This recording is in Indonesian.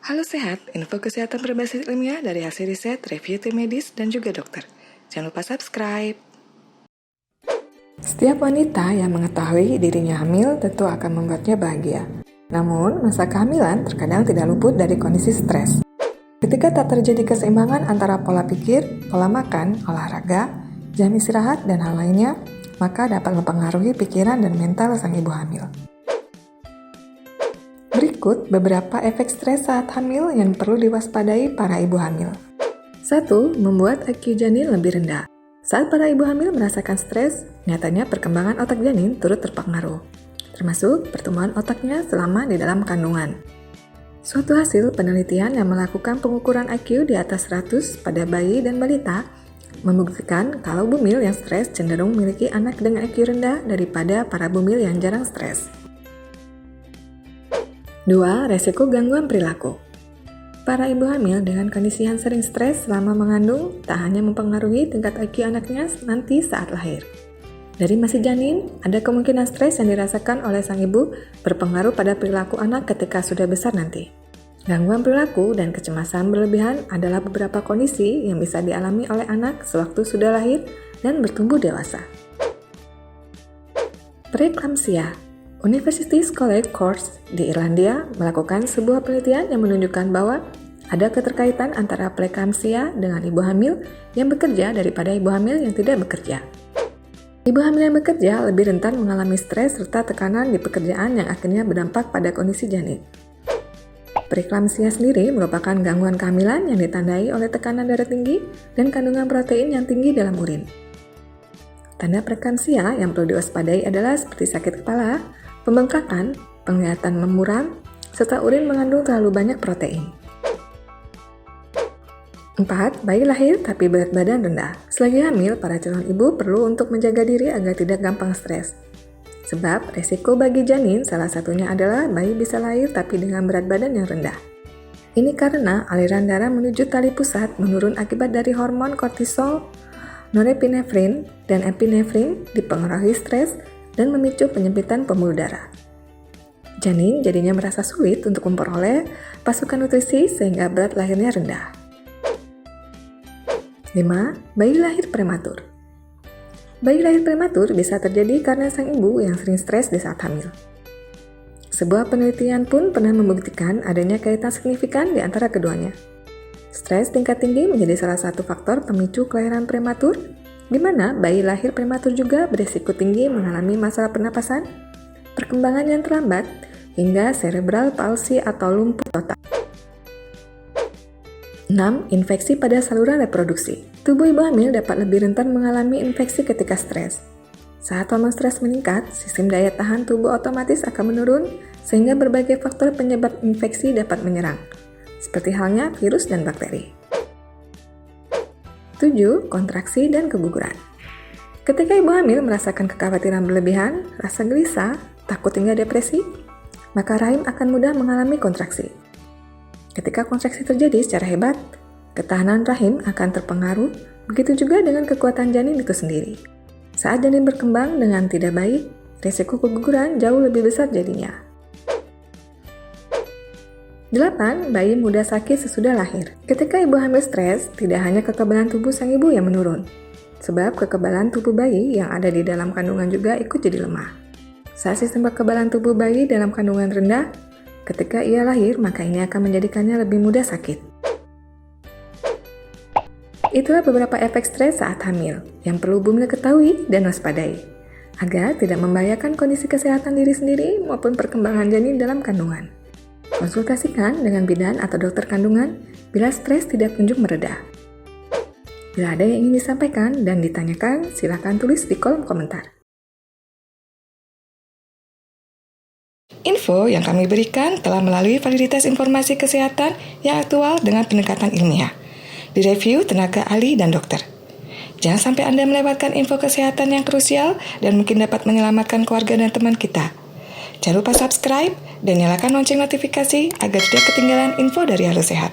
Halo Sehat, info kesehatan berbasis ilmiah dari hasil riset, review tim medis, dan juga dokter. Jangan lupa subscribe. Setiap wanita yang mengetahui dirinya hamil tentu akan membuatnya bahagia. Namun, masa kehamilan terkadang tidak luput dari kondisi stres. Ketika tak terjadi keseimbangan antara pola pikir, pola makan, olahraga, jam istirahat, dan hal lainnya, maka dapat mempengaruhi pikiran dan mental sang ibu hamil. Berikut beberapa efek stres saat hamil yang perlu diwaspadai para ibu hamil. 1. Membuat IQ janin lebih rendah. Saat para ibu hamil merasakan stres, nyatanya perkembangan otak janin turut terpengaruh, termasuk pertumbuhan otaknya selama di dalam kandungan. Suatu hasil penelitian yang melakukan pengukuran IQ di atas 100 pada bayi dan balita membuktikan kalau bumil yang stres cenderung memiliki anak dengan IQ rendah daripada para bumil yang jarang stres. 2. Resiko gangguan perilaku. Para ibu hamil dengan kondisi yang sering stres selama mengandung tak hanya mempengaruhi tingkat IQ anaknya nanti saat lahir. Dari masih janin, ada kemungkinan stres yang dirasakan oleh sang ibu berpengaruh pada perilaku anak ketika sudah besar nanti. Gangguan perilaku dan kecemasan berlebihan adalah beberapa kondisi yang bisa dialami oleh anak sewaktu sudah lahir dan bertumbuh dewasa. Preeklamsia. University College Course di Irlandia melakukan sebuah penelitian yang menunjukkan bahwa ada keterkaitan antara preeklamsia dengan ibu hamil yang bekerja daripada ibu hamil yang tidak bekerja. Ibu hamil yang bekerja lebih rentan mengalami stres serta tekanan di pekerjaan yang akhirnya berdampak pada kondisi janin. Preeklamsia sendiri merupakan gangguan kehamilan yang ditandai oleh tekanan darah tinggi dan kandungan protein yang tinggi dalam urin. Tanda preeklamsia yang perlu diwaspadai adalah seperti sakit kepala, pembengkakan, penglihatan memuram, serta urin mengandung terlalu banyak protein. 4. Bayi lahir tapi berat badan rendah. Selagi hamil, para calon ibu perlu untuk menjaga diri agar tidak gampang stres. Sebab resiko bagi janin salah satunya adalah bayi bisa lahir tapi dengan berat badan yang rendah. Ini karena aliran darah menuju tali pusat menurun akibat dari hormon kortisol, norepinefrin, dan epinefrin dipengaruhi stres dan memicu penyempitan pembuluh darah. Janin jadinya merasa sulit untuk memperoleh pasokan nutrisi sehingga berat lahirnya rendah. 5. Bayi lahir prematur. Bayi lahir prematur bisa terjadi karena sang ibu yang sering stres di saat hamil. Sebuah penelitian pun pernah membuktikan adanya kaitan signifikan di antara keduanya. Stres tingkat tinggi menjadi salah satu faktor pemicu kelahiran prematur, di mana bayi lahir prematur juga berisiko tinggi mengalami masalah pernapasan, perkembangan yang terlambat, hingga cerebral palsy atau lumpuh otak. 6. Infeksi pada saluran reproduksi. Tubuh ibu hamil dapat lebih rentan mengalami infeksi ketika stres. Saat hormon stres meningkat, sistem daya tahan tubuh otomatis akan menurun, sehingga berbagai faktor penyebab infeksi dapat menyerang, seperti halnya virus dan bakteri. 7. Kontraksi dan keguguran. Ketika ibu hamil merasakan kekhawatiran berlebihan, rasa gelisah, takut hingga depresi, maka rahim akan mudah mengalami kontraksi. Ketika kontraksi terjadi secara hebat, ketahanan rahim akan terpengaruh, begitu juga dengan kekuatan janin itu sendiri. Saat janin berkembang dengan tidak baik, risiko keguguran jauh lebih besar jadinya. 8. Bayi mudah sakit sesudah lahir. Ketika ibu hamil stres, tidak hanya kekebalan tubuh sang ibu yang menurun, sebab kekebalan tubuh bayi yang ada di dalam kandungan juga ikut jadi lemah. Saat sistem kekebalan tubuh bayi dalam kandungan rendah, ketika ia lahir, maka ini akan menjadikannya lebih mudah sakit. Itulah beberapa efek stres saat hamil yang perlu bumil ketahui dan waspadai, agar tidak membahayakan kondisi kesehatan diri sendiri maupun perkembangan janin dalam kandungan. Konsultasikan dengan bidan atau dokter kandungan bila stres tidak kunjung mereda. Bila ada yang ingin disampaikan dan ditanyakan, silakan tulis di kolom komentar. Info yang kami berikan telah melalui validitas informasi kesehatan yang aktual dengan pendekatan ilmiah, direview tenaga ahli dan dokter. Jangan sampai Anda melewatkan info kesehatan yang krusial dan mungkin dapat menyelamatkan keluarga dan teman kita. Jangan lupa subscribe dan nyalakan lonceng notifikasi agar tidak ketinggalan info dari Halo Sehat.